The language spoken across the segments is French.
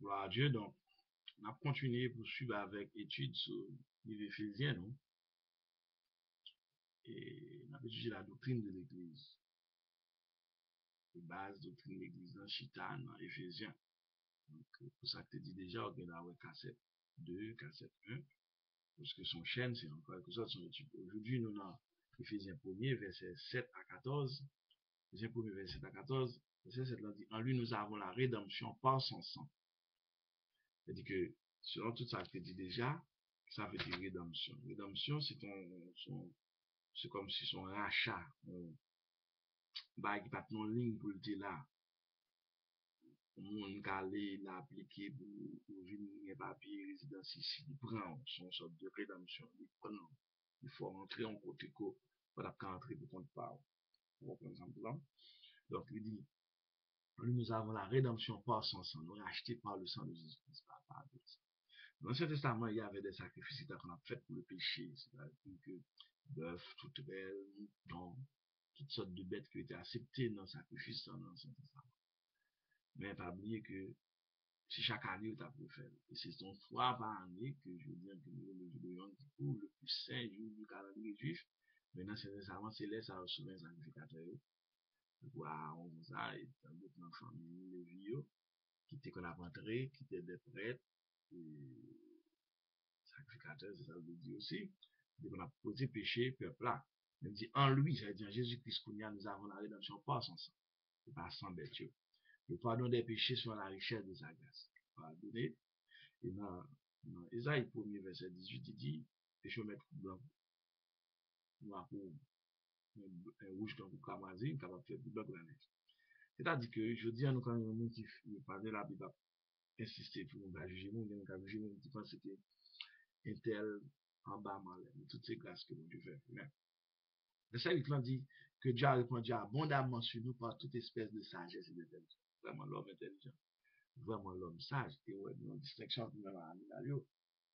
Gloire à Dieu. Donc, on a continué pour suivre avec études sur les Éphésiens, non? Et on a étudié la doctrine de l'Église. Les bases de la doctrine de l'Église dans Chita, dans Éphésiens. Donc, pour ça que tu dis déjà, on a cassette 2, cassette 1. Parce que son chaîne, c'est encore quelque chose son étude. Aujourd'hui, nous avons Éphésiens 1er, verset 7 à 14. Éphésiens 1er, verset 7 à 14. Verset 7 là dit, en lui, nous avons la rédemption par son sang. C'est-à-dire que, selon tout ça que tu dis déjà, ça veut dire rédemption. Rédemption, c'est comme si son rachat, bah, qui pas non ligne pour le là. Moun calé, l'appliquer pour venir papier, résidence ici, il prend son sorte de rédemption. Il faut rentrer en côté pour rentrer pour compte par. Pour exemple, là. Donc, il dit, nous avons la rédemption par son sang, nous rachetés par le sang de Jésus-Christ, par Dieu. Dans l'Ancien Testament, il y avait des sacrifices qu'on a fait pour le péché, c'est-à-dire que bœuf, toute belle, mouton, toutes sortes de bêtes qui étaient acceptées dans le sacrifice dans l'Ancien Testament. Mais pas oublier que c'est chaque année où tu as pu faire. Et c'est ton fois par année que je veux dire que le jour de Yom Kippour, le plus saint jour du calendrier juif. Maintenant, c'est nécessairement céleste à recevoir un sacrificateur. Voilà, on vous a, et dans notre famille, le vieux, qui était qu'on a rentré, qui était des prêtres, sacrificateur, c'est ça le dit aussi. Donc, on a posé péché, peuple là. Il dit, en lui, c'est-à-dire en Jésus-Christ, nous avons la rédemption par son sang. C'est pas sans bête. Le pardon des péchés sur la richesse de sa grâce. Pardonner. Et dans Isaïe 1er, verset 18, il dit, péché mettre blanc, noir pour un rouge comme pour cramoisi, capable de faire du blanc de la neige. C'est-à-dire que, je dis à nous, quand nous qui parlons la Bible, insister pour nous juger, nous juger, nous qui pensent que un tel en bas mal, toutes ces grâces que Dieu fait. Verset 8 dit que Dieu a répondu abondamment sur nous par toute espèce de sagesse et d'intelligence. Vraiment l'homme intelligent. Vraiment l'homme sage. Et ouais, une distinction entre nous et nous,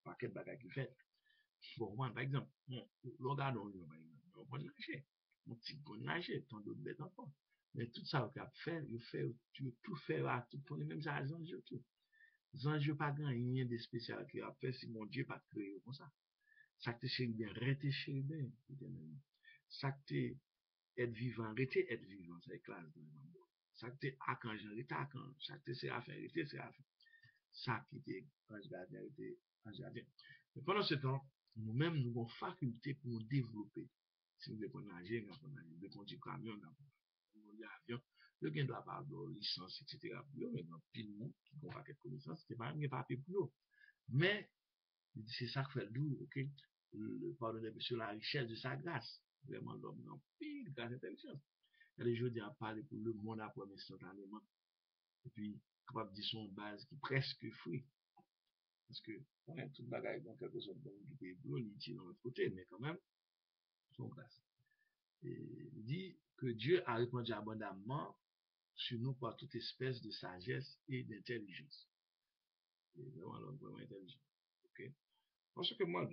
par quel bagage qu'il fait. Pour moi, par exemple, le regarde on par exemple, on peut nager. Mon petit bon nager, tant d'autres bêtes encore. Mais tout ça, on a fait, tu veux tout faire à tout pour les mêmes agents, tout. Les anges pas rien de spécial qui a fait si mon Dieu pas créé comme ça. Ça que chez bien, rester chez bien, ça que être vivant, rester être vivant, c'est classe dans le monde. Ça que archange, rester archange, ça que c'est à faire, rester c'est à faire. Ça qui était ange gardien, rester ange gardien. Mais pendant ce temps, nous-mêmes, nous avons faculté pour nous développer. Si nous voulons nager, nous avons nager, nous conduire camion, nous avons avion, nous avons de la part de licence, etc. Mais dans pile monde qui ont pas quelques connaissances, c'est pas un papier pour nous. Mais, c'est ça qui fait doux, ok? Le pardon de sur la richesse de sa grâce. Vraiment, l'homme n'a pile grâce intelligence. Il y a des gens qui ont parlé pour le monde après instantanément. Et puis, capable de dire son base qui presque fruit. Parce que, on a toute bagaille dans quelque sorte de pays bleu, il tire dans l'autre côté, mais quand même, son grâce. Et il dit que Dieu a répondu abondamment sur nous par toute espèce de sagesse et d'intelligence. Et vraiment, l'homme vraiment intelligent. Ok? Parce que moi,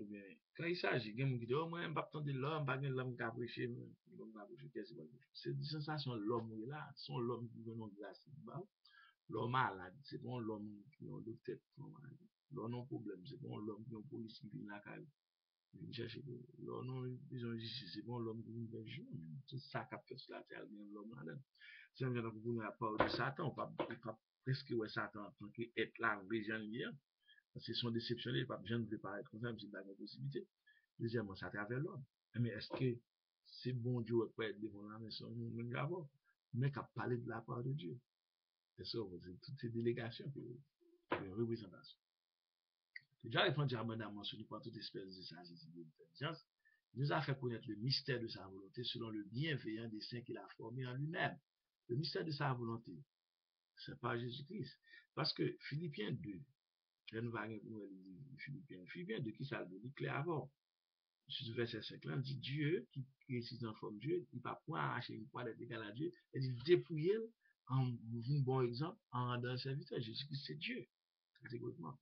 quand il s'agit, il y a des gens qui disent, oh, moi, je ne vais pas attendre l'homme, pas l'homme qui a prêché, l'homme qui a prêché, c'est une sensation, l'homme est là, c'est l'homme qui veut nous grâce. L'homme malade, c'est bon l'homme qui a de tête, l'homme a un problème, c'est bon l'homme qui a une police qui vient là, il vient chercher, l'homme a besoin de justice, c'est bon l'homme qui vient chercher, tout ça qui a fait sur la terre, l'homme là. C'est un genre de parole de Satan, on pas presque ouais Satan en tant qu'être là, région hier. Parce que son déceptionné, pas besoin de préparer comme ça, même s'il n'y a pas de possibilité. Deuxièmement, c'est à travers l'homme. Mais est-ce que c'est bon Dieu qui peut être devant la maison, même d'abord, mais qui a parlé de la part de Dieu? C'est ça, c'est toutes ces délégations qui une représentation. Dieu a répondu abondamment sur nous par toute espèce de sagesse et d'intelligence. Il nous a fait connaître le mystère de sa volonté selon le bienveillant dessein qu'il a formé en lui-même. Le mystère de sa volonté, c'est pas Jésus-Christ. Parce que Philippiens 2, nous allons Philippiens 2 qui ça le dit clair avant. Sur le verset 5 là, dit Dieu qui existe en forme Dieu, il ne va pas arracher une poids d'être égal à Dieu, il dit dépouiller en un bon exemple en rendant serviteur. Jésus-Christ, c'est Dieu, catégoriquement.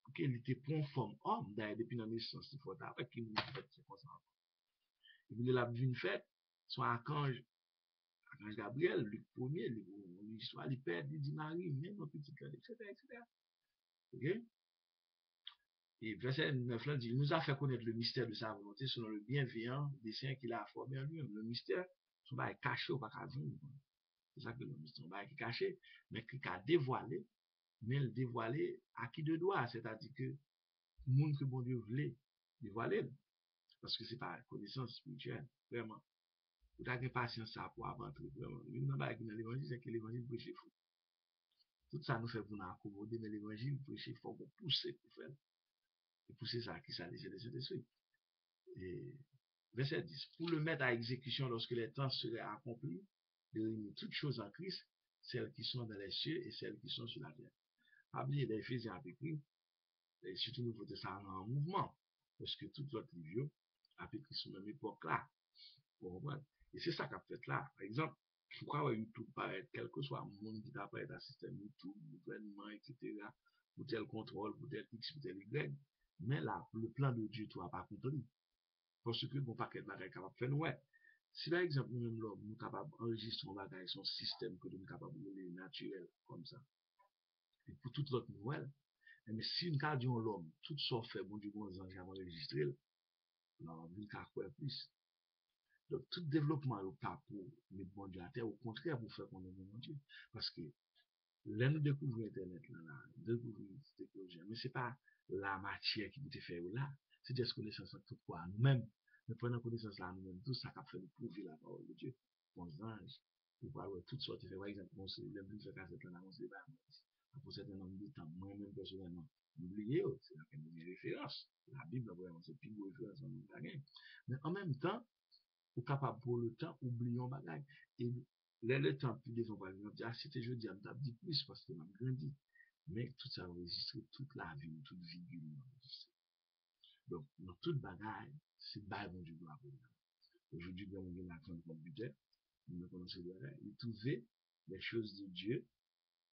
Ok, il était conforme homme, d'ailleurs, depuis la naissance, il faut après qu'il nous fait c'est comme ça. Et puis, il a vu une fête, soit archange Archange Gabriel, Luc 1er, l'histoire, il perd, il dit Marie, même mon petit cœur, etc., etc. Ok? Et verset 9 là dit, il nous a fait connaître le mystère de sa volonté selon le bienveillant dessein qu'il a formé en lui-même. Le mystère, son bail caché au bacadon. C'est ça que le mystère, son bail qui est caché, mais qui a dévoilé, mais le dévoilé à qui de droit, c'est-à-dire que le monde que bon Dieu voulait dévoiler, parce que c'est pas connaissance spirituelle, vraiment. Vous avez patience ça pour avancer, vraiment. Une dans l'évangile, c'est que l'évangile prêche fou. Tout ça nous fait pour nous accommoder, mais l'évangile prêche fort pour pousser pour faire. Et pousser ça, qui ça, les Saint-Esprit. Et verset 10. Pour le mettre à exécution lorsque les temps seraient accomplis, de réunir toutes choses en Christ, celles qui sont dans les cieux et celles qui sont sur la terre. Oubliez les Éphésiens a écrit, et surtout nous faut ça en mouvement, parce que toute l'autre livre a écrit sur la même époque là. Et c'est ça qu'a fait là. Par exemple, pourquoi YouTube paraît, quel que soit le monde qui t'apparaît à système YouTube, gouvernement, etc., pour tel contrôle, pour tel X, pour tel Y, mais là, le plan de Dieu, tu n'as pas compris. Parce que bon paquet de bagages capable de faire ouais. Si par exemple nous-mêmes l'homme nous capable d'enregistrer un bagage son système que nous capable de naturel comme ça. Et pour toute l'autre nouvelle, mais si nous gardions l'homme, tout ça fait bon Dieu bon ange avant d'enregistrer, non, nous capable plus. Donc tout développement est pas pour mettre bon Dieu à terre, au contraire pour faire qu'on est bon Dieu. Parce que là nous découvrons Internet là, découvrons cette technologie, mais c'est pas la matière qui nous fait là, c'est juste connaissance de tout quoi nous-mêmes. Mais prenons connaissance là nous-mêmes, tout ça qui a fait nous prouver la parole de Dieu. Bons anges, pour voir toutes sortes de par exemple, on se lève plus de cassette là, on se débat. Pour certains nombre de temps, moi-même personnellement, oublié, c'est la même référence. La Bible, vraiment, c'est plus de référence en bagage. Mais en même temps, ou capable pour le temps, oublions bagage. Et le temps, plus des fois, par exemple, ah, c'était jeudi, on dit plus parce que m'a grandi. Mais tout ça enregistré, toute la vie, toute virgule enregistrée. Donc, dans toute bagage, c'est bail bon Dieu doit aujourd'hui, bien, on a un computer, nous connaissons le bagage, il trouvait les choses de Dieu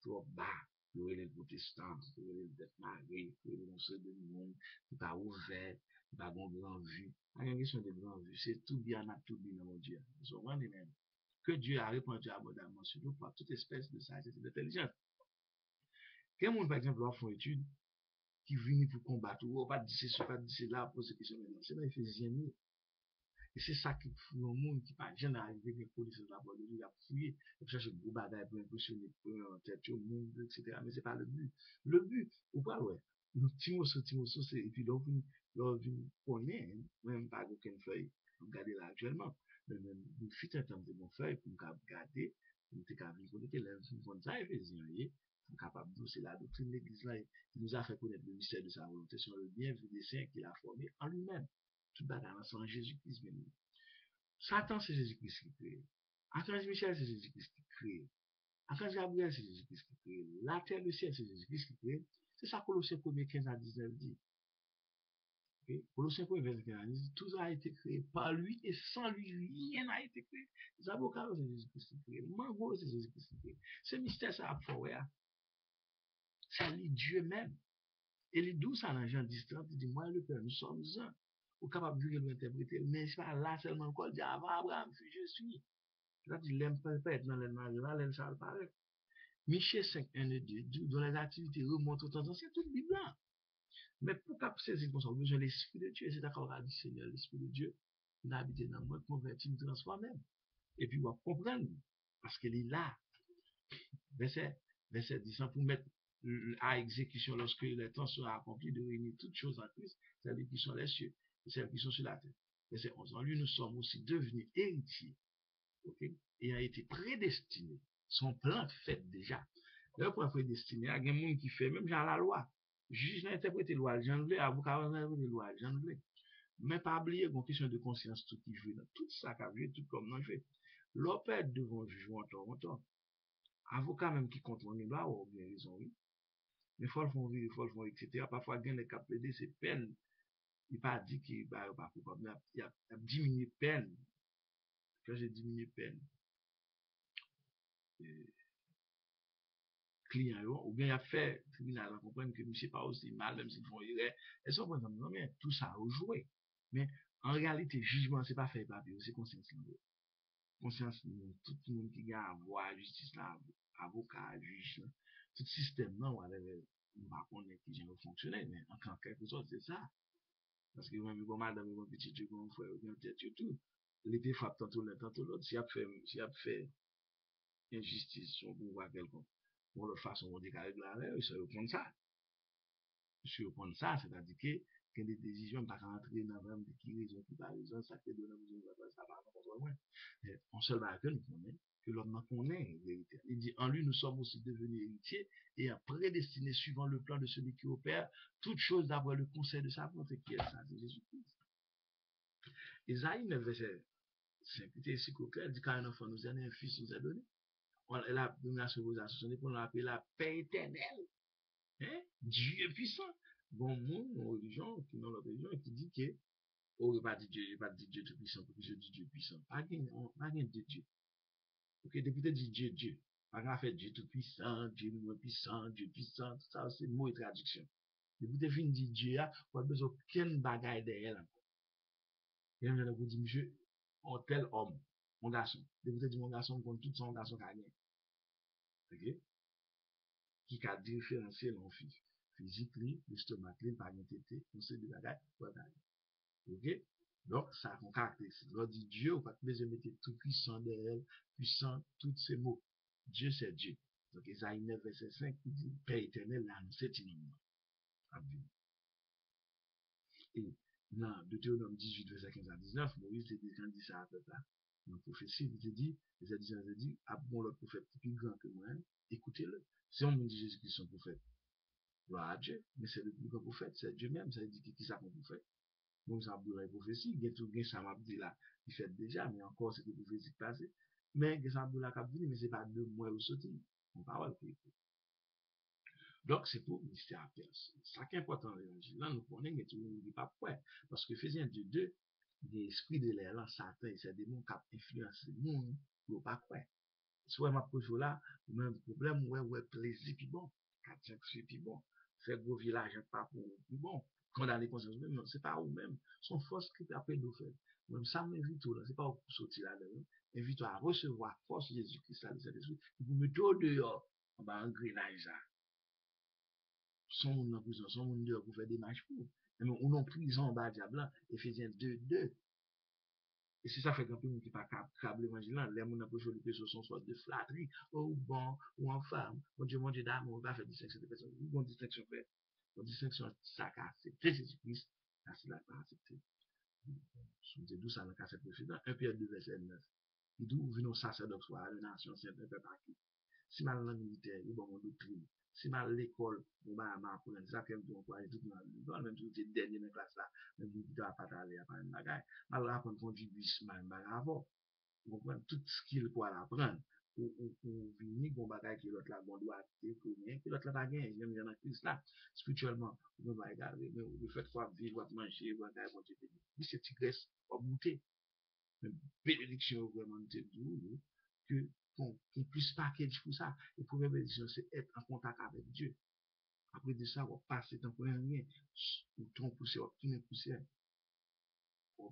trop bas. Pour les protestants, pour les mariés, pour les monstres de monde, qui pas ouvert, qui pas bon grand vue. La question de grand vue, c'est tout bien à tout bien, mon Dieu. Nous sommes même que Dieu a répandu abondamment sur nous par toute espèce de sagesse et d'intelligence. Quel monde, par exemple, va faire une étude qui vient pour combattre, ou pas dire c'est pas dire c'est là, poser question maintenant. C'est dans Éphésiens 1000. Et c'est ça qui fout le monde qui pas jamais arrivé avec les connaissances de la parole de Dieu, il a fouillé, il cherche de gros bagages pour impressionner, pour en tête au monde, etc. Mais c'est pas le but. Le but, ou pas, ouais. Donc, Timoso, c'est, et puis l'on connaît, même pas aucune feuille, pour regarder là actuellement. Mais même, nous fit un temps de mon feuille pour nous regarder, pour nous connaître les fonds de ça, Éphésiens, pour capable de c'est la doctrine de l'église là, qui nous a fait connaître le mystère de sa volonté sur le bien vu des saints qu'il a formé en lui-même. Tout bagaille c'est en Jésus-Christ même. Satan, c'est Jésus-Christ qui crée. Archange Michel, c'est Jésus-Christ qui crée. Archange Gabriel, c'est Jésus-Christ qui crée. La terre, le ciel, c'est Jésus-Christ qui crée. C'est ça Colossiens 1er 15 à 19 dit. Okay? Colossiens 1er 15 à 19 dit, tout a été créé par lui et sans lui, rien n'a été créé. Les avocats, c'est Jésus-Christ qui crée. Mango, c'est Jésus-Christ qui crée. Ce mystère, ça a fort, ça lit Dieu même. Et les douze à l'engin distant, il dit, moi et le Père, nous sommes un. Ou capable de l'interpréter, mais c'est pas là seulement qu'on dit, avant Abraham, je suis. Là, il l'aime pas être dans les mains, là, l'aime ça paraît. Michel 5, 1 et 2, dont les activités remontent au temps ancien, toute Bible là. Mais pour qu'à saisir comme ça, on a besoin de l'Esprit de Dieu. C'est d'accord, on dit Seigneur, l'Esprit de Dieu, il a habité dans moi, converti, me transforme. Et puis, on va comprendre, parce qu'il est là. Verset 10, pour mettre à exécution lorsque les temps sera accomplis de réunir toutes choses en Christ, celles qui sont les cieux et celles qui sont sur la terre. Verset 11, en lui, nous sommes aussi devenus héritiers, okay, ayant été prédestinés. Son plan fait déjà. Le point prédestiné, il y a des gens qui fait, même dans la loi. Juge n'a interprété la loi, j'en voulais, avocat n'a interprété la loi, j'en voulais. Mais pas oublier une question de conscience, tout qui joue, tout ça qui a joué, tout comme on fait. L'opère devant juger en temps. Avocat même qui contrôle les lois, ou bien ils ont eu. Mais il faut le font, etc. Parfois, il y a des cas plaidés, c'est peine. Il n'a pas dit qu'il va pas coupable, il a diminué peine. Quand j'ai diminué peine, client, ou bien il a fait tribunal, on comprend que monsieur pas aussi mal, même s'ils font erreur. Et ça, non, mais tout ça a joué. Mais en réalité, jugement, c'est pas fait papier, c'est conscience. conscience, tout le monde qui a à voir justice là, avocat, juge, tout système, non, on va connaître qui vient fonctionner, mais en quelque sorte, c'est ça. Parce que même bon madame, mon petit Dieu, mon frère, mon tête, tout. L'été frappe tantôt l'un, tantôt l'autre. Si a fait injustice sur pouvoir quelconque, pour le façon on dit qu'avec la règle, il se reprend ça. Il se reprend ça, c'est-à-dire que des décisions ne pas rentrer dans même de qui raison, qui pas raison, ça fait donner besoin de ça, pas contre moi. On seul va que nous connaît, que l'homme connaît, vérité. Il dit, en lui, nous sommes aussi devenus héritiers et prédestinés suivant le plan de celui qui opère toutes choses d'avoir le conseil de sa volonté, qui est ça, c'est Jésus-Christ. Isaïe 9, verset 5, il était ici clair, il dit, quand un enfant nous est né, un fils nous est donné. La domination vous a sonné pour l'appeler la paix éternelle. Hein? Dieu puissant. Bon, monde, nos religions, qui n'ont leur religion, qui dit que, oh, il pas dit Dieu tout puissant, parce que je dis Dieu puissant. Pas rien de Dieu. Ok, depuis dit Dieu, Dieu. Pas rien fait Dieu tout puissant, Dieu moins puissant, Dieu puissant, tout ça, c'est mot et traduction. Depuis que fin dit Dieu, pas besoin aucune bagaille derrière encore. Et on vous dit, monsieur, un tel homme, mon garçon. Depuis que dit mon garçon, on tout son garçon qui a gagné. Ok? Qui a différencié l'enfant physique, l'estomac, par l'entité, on sait de bagaille, ok? Donc, ça a un caractéristique. Lorsque dit Dieu, on va besoin de mettre tout puissant derrière, puissant, tous ces mots. Dieu, c'est Dieu. Donc, Isaïe 9, verset 5, qui dit, Père éternel, là, c'est innombrable. Et dans Deutéronome 18, verset 15 à 19, Moïse a déjà dit ça à peu près. Dans la prophétie, il dit, les additions, il dit, ah bon, le prophète plus grand que moi, écoutez-le. Si on me dit Jésus-Christ son prophète, gloire à Dieu, mais c'est le plus grand prophète, c'est Dieu même, ça dit qui ça qu'on prophète. Donc ça a la prophétie, il y a tout ça m'a dit là, il fait déjà, mais encore c'est des prophéties passées. Mais ça a la cap mais c'est pas de moi au sorti. On parle qui donc, c'est pour le mystère à personne. Ça qui est important dans l'évangile, là, nous connaissons, mais tout le monde ne dit pas pourquoi. Parce que Ephésiens 2, l'esprit de l'air, là, Satan et ses démons qui influencent le monde, pour pas quoi. Soit ma proche là, même problème, ouais, plaisir, puis bon, 4-5 puis bon, faire gros village, pas pour, puis bon, condamner conscience même, c'est pas ou même, son force qui t'appelle nous faire. Même ça m'invite là, c'est pas pour sortir là-dedans, invite à recevoir force Jésus-Christ, là, de cet esprit, pour mettre au dehors, on va engrenager ça. Son monde en prison, son monde dehors pour faire des marches pour. Mais on en prison en bas diable, Ephésiens 2. Et si ça fait qu'un peu qui pas câble l'évangile, les gens n'ont pas fait des choses sont de flatterie, ou bon, ou en femme, mon Dieu d'amour, on va faire distinction de personnes. Une distinction fait. Une distinction, ça a accepté Jésus-Christ, ça l'a pas accepté. C'est d'où ça l'a accepté précédent. 1 Pierre 2, verset 9. Il dit, venons sacerdoce soit la nation sainte, un peu partout. Si mal dans le militaire, il y a bon doctrine. Si mal l'école, on va m'apprendre ça, comme on peut aller tout dans le même si c'est dernier dans la classe là, même si tu vas pas aller à faire une bagaille. Mal apprendre conduisme, une bagaille avant. Vous comprenez tout skill pour apprendre. Ou venir, bon bagaille qui l'autre là, bon doit être combien, que l'autre là pas gagné, même dans la crise là. Spirituellement, vous va regarder, mais le fait quoi vivre, manger, vous avez bon Dieu. Oui, c'est tigresse, pas bouter. Bénédiction vraiment de Dieu, que qu'on puisse package pour ça. Et première bénédiction, c'est être en contact avec Dieu. Après de ça, on passe temps pour rien, ou ton poussière, ou tout poussière. Il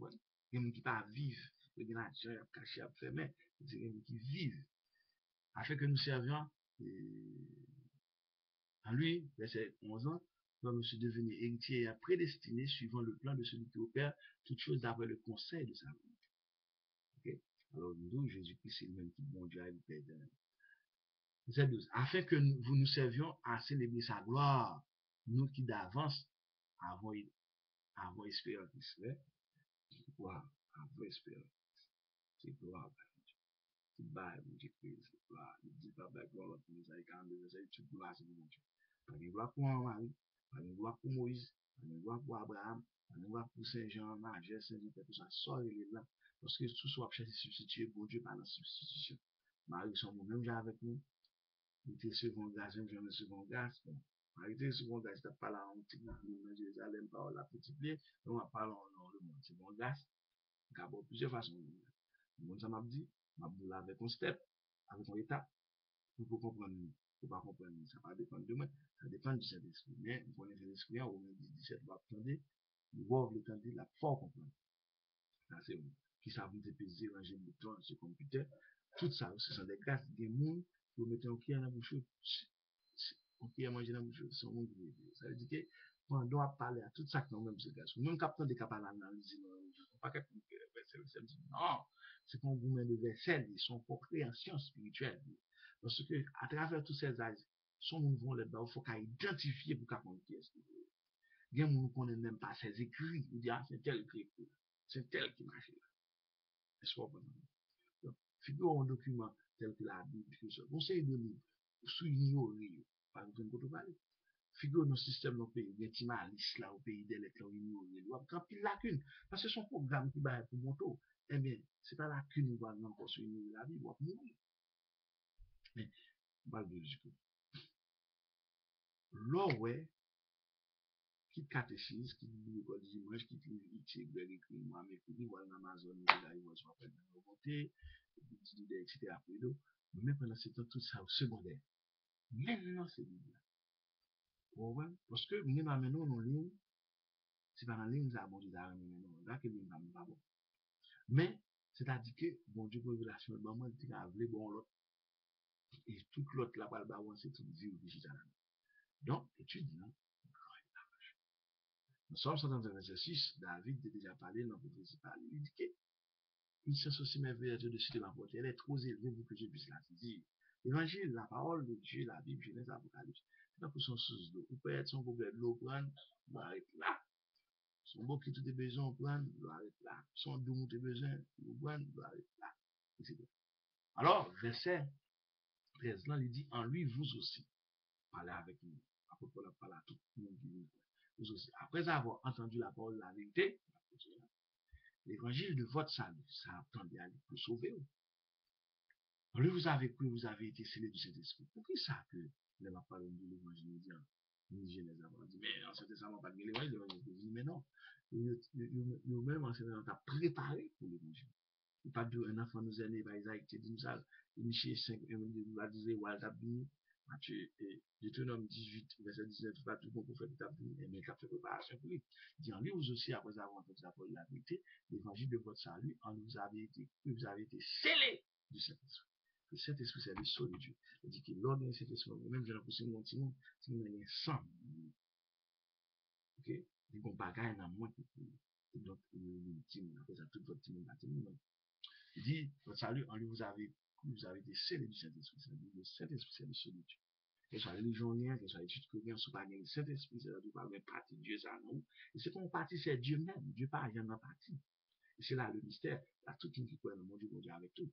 y a des gens qui pas vivre, il y a des gens qui caché, à fermer, il y a des gens qui vivent. Afin que nous servions en lui, verset 11 ans, nous sommes devenus héritiers et prédestinés suivant le plan de celui qui opère toutes choses d'après le conseil de sa volonté. Okay? Alors, nous, Jésus-Christ, c'est le même qui bon Dieu a le Père éternel. Verset 12. Afin que vous nous servions à célébrer sa gloire, nous qui d'avance avons espérance. Gloire, avons espérance. C'est gloire. C'est bas, mon Dieu, c'est gloire. Il dit pas bas, gloire, l'autre, nous avons 42 versets, tu gloire, c'est mon Dieu. Pas de gloire pour Marie, pas de gloire pour Moïse, pas de gloire pour Abraham, pas de gloire pour Saint-Jean, Marie, Saint-Jean, tout ça, sort les là. Parce que tout soit cherché substituer, bon Dieu, par la substitution. Marie, son mot, même j'ai avec nous. Il était second grâce, même jamais second grâce. Marie était second grâce, t'as pas là, on petit dans Jérusalem, par la petite pied, on va parler dans le monde. Second grâce, il y a plusieurs façons. Le monde, ça m'a dit, m'a dit là avec un step, avec une étape, pour comprendre. Pour pas comprendre, ça va dépendre de moi, ça dépend du Saint-Esprit. Mais, vous connaissez l'Esprit, on dit 17 va attendre, vous voir le temps de la fort comprendre. Ça, c'est bon. qui savent te peser, ranger le bouton sur le computer. Tout ça, ce sont des grâces, des mondes pour mettre un pied dans la bouche. Un pied à manger dans la bouche, c'est un monde qui veut. Ça veut dire que quand on doit parler à tout ça que nous-mêmes, ce gars, même quand on est capable d'analyser, pas quelqu'un qui non, c'est qu'on vous met de vaisselle, ils sont compréhension spirituelle. Parce que, à travers tous ces âges, son monde vont là-dedans, il faut qu'on identifie pour qu'on comprenne qui est-ce qu'il veut. Il y a des gens qui ne connaissent même pas ses écrits, ils disent, ah, c'est tel qui écrit, c'est tel qui marche là. Est-ce qu'on donc, figure un document tel que la Bible, que ça. Conseil de livre, sous ignorer, par exemple, quand on parle. Figure nos systèmes dans le pays, des timalistes là, au pays des lettres, ignorés. Quand il lacune, parce que son programme qui va pour moto, eh bien, c'est pas lacune, on va encore sur ignorer la Bible, on va mourir. Mais, on parle de Jésus. Là, ouais, qui catéchise, qui dit l'école dimanche, qui dit X, écrit, moi, mais qui dit, voilà, Amazon, là, il va se faire une remontée, etc. Mais pendant ce temps, tout ça au secondaire. Maintenant, c'est Bible. Ouais, parce que, nous, maintenant, nos lignes, c'est pas dans la ligne, ça, bon Dieu, là, que nous, pas bon. Mais, c'est-à-dire que, bon Dieu, pour révélation, bon, moi, il dit, bon, l'autre, et tout l'autre, là, c'est tout vie ou digital. Donc, étudiant, nous sommes dans un exercice, David a déjà parlé dans le principal, il dit que, une science aussi merveilleuse de citer ma portée, elle est trop élevée pour que je puisse la dire. L'évangile, la parole de Dieu, la Bible, Genèse, Apocalypse, c'est pas pour son source d'eau. Vous pouvez être son problème de l'eau, prendre, vous arrêtez là. Son beau qui tout est besoin, prendre, vous arrêtez là. Son doux, tout est besoin, vous prendre, vous arrêtez là. Etc. Alors, verset 13, là, il dit, en lui, vous aussi, parlez avec nous. Après, Paul a parlé à tout le monde qui nous vous aussi. Après avoir entendu la parole de la vérité, l'évangile de votre salut, ça attendait à vous sauver. Lui, vous avez cru, vous avez été scellé du Saint-Esprit. Pourquoi ça que les m'a parlé de l'évangile ni Genèse avant dit, mais en Saint-Esprit, pas de l'évangile, dit, mais non. Nous-mêmes, en Saint-Esprit, on t'a préparé pour l'évangile. Il pas un enfant nous est né par Isaac, tu dis ça, Michée 5, il va dire, Walter Bini, Matthieu, et Deutéronome 18, verset 19, pas tout bon pour faire tout à fait, mais qu'a fait préparation pour lui. Il dit, en lui, vous aussi, après avoir entendu la parole de la vérité, l'évangile de votre salut, en vous avez été scellés du Saint-Esprit. Le Saint-Esprit, c'est le sceau de Dieu. Il dit que l'ordre de Saint-Esprit, même j'ai l'impression que mon petit monde, c'est un sang. Ok? Il y a un bagage dans moi qui donc, il après ça, tout votre petit monde. Il dit, votre salut, en lui, vous avez été scellés du Saint-Esprit. Le Saint-Esprit, c'est le sceau de Dieu. Que ce soit religionnaire, que ce soit étude chrétienne, soit pas le Saint-Esprit, c'est là où parle de partie de Dieu, ça, non? Et c'est qu'on partie, c'est Dieu même. Dieu pas rien dans partie. Et c'est là le mystère. Là, tout le monde qui croit dans mon Dieu avec tout.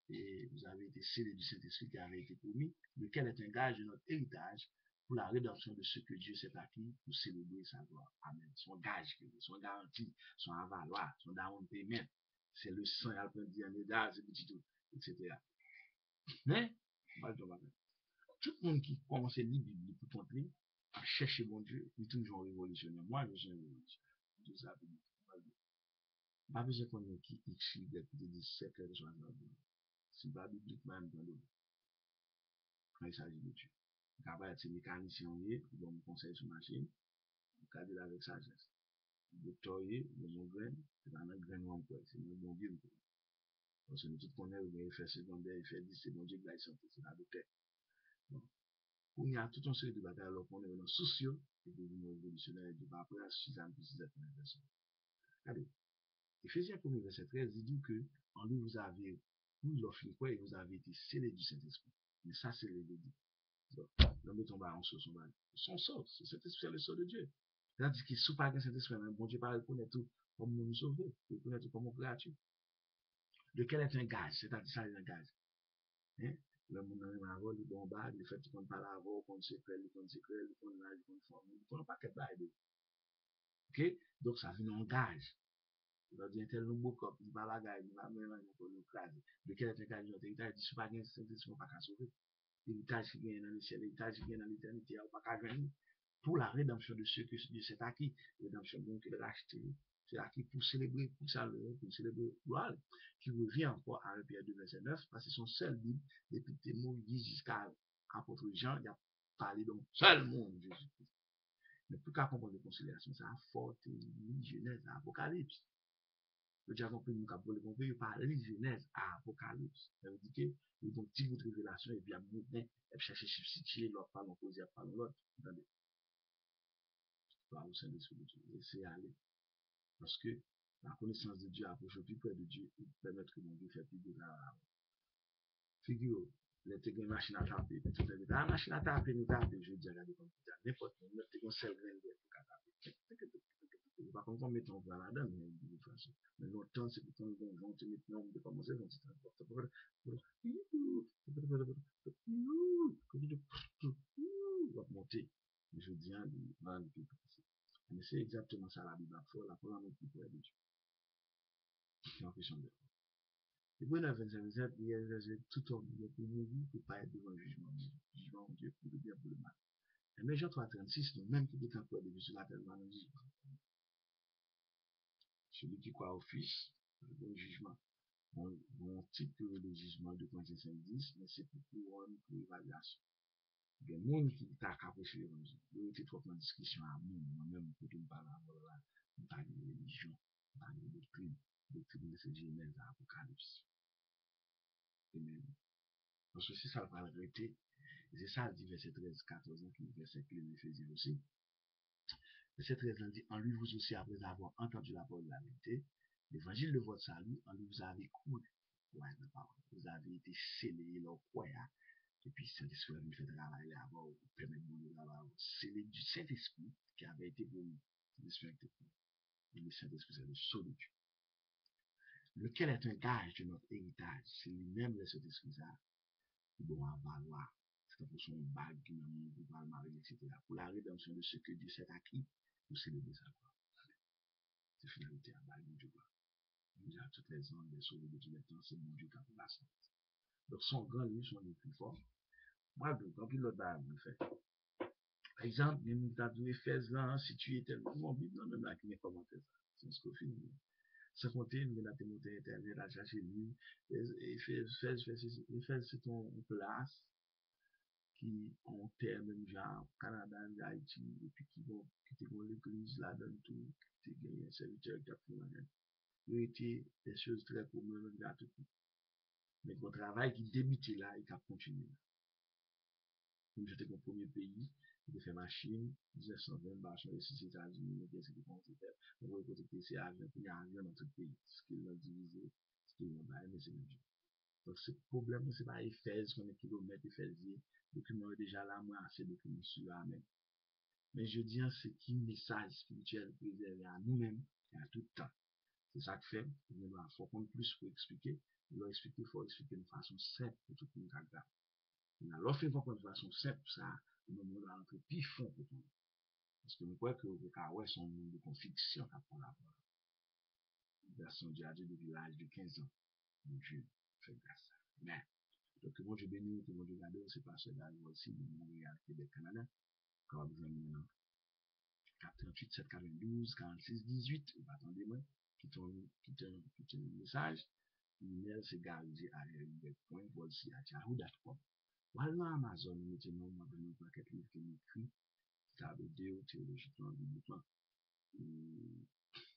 Et vous avez été scellés du Saint-Esprit qui avait été promis, lequel est un gage de notre héritage pour la rédemption de ce que Dieu s'est acquis pour célébrer sa gloire. Amen. Son gage, son garantie, son avaloir, son down payment. C'est le sang, il a dit en état, c'est petit tout, etc. Mais, tout le monde qui commence à lire la Bible pour comprendre, à chercher mon Dieu, il est toujours révolutionnaire. Moi, je suis un révolutionnaire. Tout ça, pas besoin qu'on ait qui écrit depuis 17 heures de 60 ans. C'est pas bibliquement même dans l'eau. Quand il s'agit de Dieu. Capable d'être mécanicien, bon, me conseille sur machine, cadre avec sagesse. Docteur, bon grain, c'est pas un grain non quoi, c'est un bon Dieu. Parce que nous tous connaissons, il fait secondaire, il fait 10, c'est bon Dieu qui l'a santé, c'est la docteur. Bon. Il y a tout un série de batailles, alors qu'on est dans sociaux, et que nous révolutionnaires, et de après, à 6 ans, plus 6 ans, personne. Allez. Ephésiens 1er verset 13, il dit que, en lui, vous avez, vous l'offrez quoi, et vous avez été scellés du Saint-Esprit. Mais ça, c'est le dit. L'homme tombe en sort, son sort, c'est cet esprit, le sort de Dieu. C'est-à-dire qu'il sous pas cet esprit, bon Dieu pas reconnaître tout comme nous sauver, il reconnaît tout comme créature. Lequel est un gage, c'est-à-dire ça est un gage. Hein? Le monde dans la vol, il bombarde, il fait tout comme par la vol, qu'on secret, qu'on secret, qu'on nage, qu'on forme, qu'on n'a pas qu'à bailler. Ok? Donc ça vient en gage. Il va dire, tel nous beaucoup, il va la gage, il va mélanger pour nous craser. Lequel est un gage, il dit, sous pas cet esprit, on pas qu'à sauver. L'héritage qui vient dans le ciel, l'héritage qui vient dans l'éternité, on pas qu'à gagner. Pour la rédemption de ceux que Dieu s'est acquis, rédemption donc qu'il a racheté, c'est acquis pour célébrer, pour saluer, pour célébrer gloire, qui revient encore à 1 Pierre 2, verset 9, parce que son seul Bible, depuis que Moïse jusqu'à l'apôtre Jean, il a parlé donc seul monde Jésus-Christ. Mais pour qu'à comprendre les conciliations, ça a fort Genèse, Apocalypse. Le diable compris nous capable de comprendre par la Genèse à Apocalypse. Ça veut dire que ils ont un petit bout de révélation et puis à mouvement et chercher substituer l'autre par l'opposé par l'autre. Attendez. Au sein de l'Esprit, c'est aller. Parce que la connaissance de Dieu approche plus près de Dieu et permet que mon Dieu fait plus de la figure. Les techniques machines à taper, la machine à taper, nous taper, je dis à la computer, n'importe quoi, nous avons seul grain de pour taper. Par contre, on met ton plan là-dedans, mais de toute façon. Mais notre temps, c'est pour qu'on te mette nombre de commencer, on se transporte. On va monter. Je dis, mais c'est exactement ça la Bible. La première qui pourrait dire. J'ai l'impression de. Et puis, dans le 25, il y a tout homme, il y a pour mourir, pour ne pas être devant le jugement. Jugement, Dieu, pour le bien, pour le mal. Mais Jean 3,36, même qui dit qu'un peu de vie sur la terre, va nous dire. Celui qui croit au Fils, le bon jugement. Bon type de jugement de 35-10, mais c'est pour couronne, pour évaluation. Il y a des gens qui t'a capoché l'évangile. Il y a été trop en discussion à moi-même, pour tout me parler là, on parle de religion, on parle de doctrine de cette Genèse à Apocalypse. Amen. Parce que c'est ça le va regretter. C'est ça, le dit verset 13, 14 ans, qui est verset clé de Éphésiens aussi. Verset 13 dit, en lui vous aussi, après avoir entendu la parole de la vérité, l'évangile de votre salut, en lui vous avez cru. Ouais, vous avez été scellés, leur croyant. Et puis, Saint-Esprit a fait travail là-bas, pour permettre de nous scellé du Saint-Esprit qui avait été pour nous. Le Saint-Esprit, c'est le sceau de Dieu. Lequel est un gage de notre héritage. C'est lui-même le Saint-Esprit, ça, qui doit valoir. C'est pour son bague, qui n'a pas le mari, etc. Pour la rédemption de ce que Dieu s'est acquis, pour célébrer sa gloire. C'est finalité à bague de Dieu. Nous avons toutes les ans, les sauvés de tous les temps, c'est mon Dieu qui a fait la santé. Donc, son grand livre, son livre plus fort. Moi, donc, quand il l'autre bague, il fait. Par exemple, il nous a dit Éphèse là, si tu étais mon Bible, non, même là, qui n'est pas monté ça. C'est ce qu'on finit. Sans compter, nous avons monté Internet à chercher lui. Éphèse, c'est ton place qui ont terme même genre Canada, Haïti, et puis qui vont quitter l'église là dans tout, qui gagné un serviteur qui a fait la gueule. Il a été des choses très communes dans tout. Mais mon travail qui débutait là, il a continué. Comme j'étais mon premier pays, j'ai fait machine, 1920, bah, je suis aux États-Unis, mais qu'est-ce que je faire? On va côté ces avions, il y a un avion dans tout le pays. Ce qu'ils ont divisé, ce qu'ils ont baillé, mais c'est même Dieu. Donc, ce problème, c'est pas Éphèse, qu'on est kilomètres, Éphésiens, document est déjà là, moi, assez document sur la même. Mais je dis, c'est qui message spirituel préservé à nous-mêmes et à tout temps. C'est ça que fait, il faut qu'on plus pour expliquer. Il faut expliquer de façon simple pour tout le monde. Alors, fait comprendre de façon simple, ça, nous allons rentrer plus fond pour tout. Parce que nous croyons que le Kawaii sont un monde de conviction qu'à prendre la parole. Version Dieu depuis l'âge de 15 ans. Mon Dieu fait grâce. Mais, donc, moi, je bénis, que mon Dieu garde, c'est pas cela aussi, de Montréal, Québec, Canada. Quand vous avez 438, 792, 46, 18, attendez-moi, qui un message. L'email, c'est garisé@yahoo.com. Voilà Amazon, maintenant, on va nous paquet livre qui écrit, ça veut dire théologiquement, bibliquement.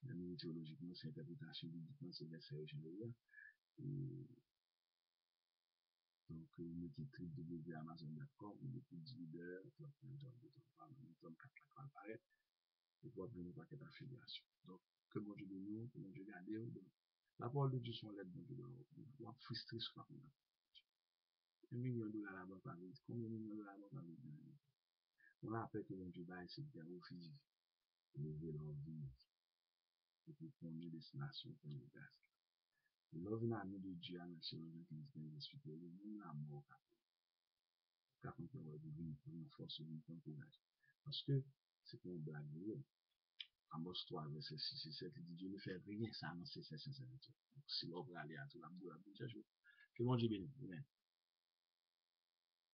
La théologiquement, c'est interprétation bibliquement, c'est verset original. Donc, on met écrit www.amazon.com, on écrit leader, top 4 apparaît, et pour avoir une paquet d'affiliation. Donc, que mon Dieu de nous, que mon Dieu garde, la parole de Dieu sont l'aide, mon Dieu de nous, on va frustrer ce qu'on a. $1 million la banque par vie, combien de millions de dollars la banque par vie? On rappelle que mon Dieu va essayer de faire au physique, lever leur vie, et puis prendre une destination pour les gaz. L'œuvre de Dieu à la chirurgie qui nous vient d'expliquer, le monde la mort, car on peut revenir pour une force, une courage. Parce que c'est pour une blague. Amos 3, verset 6 et 7, il dit Dieu ne fait rien, ça annonce ses sincérités. Donc, si l'on va aller à tout la boue, que mon Dieu bénisse.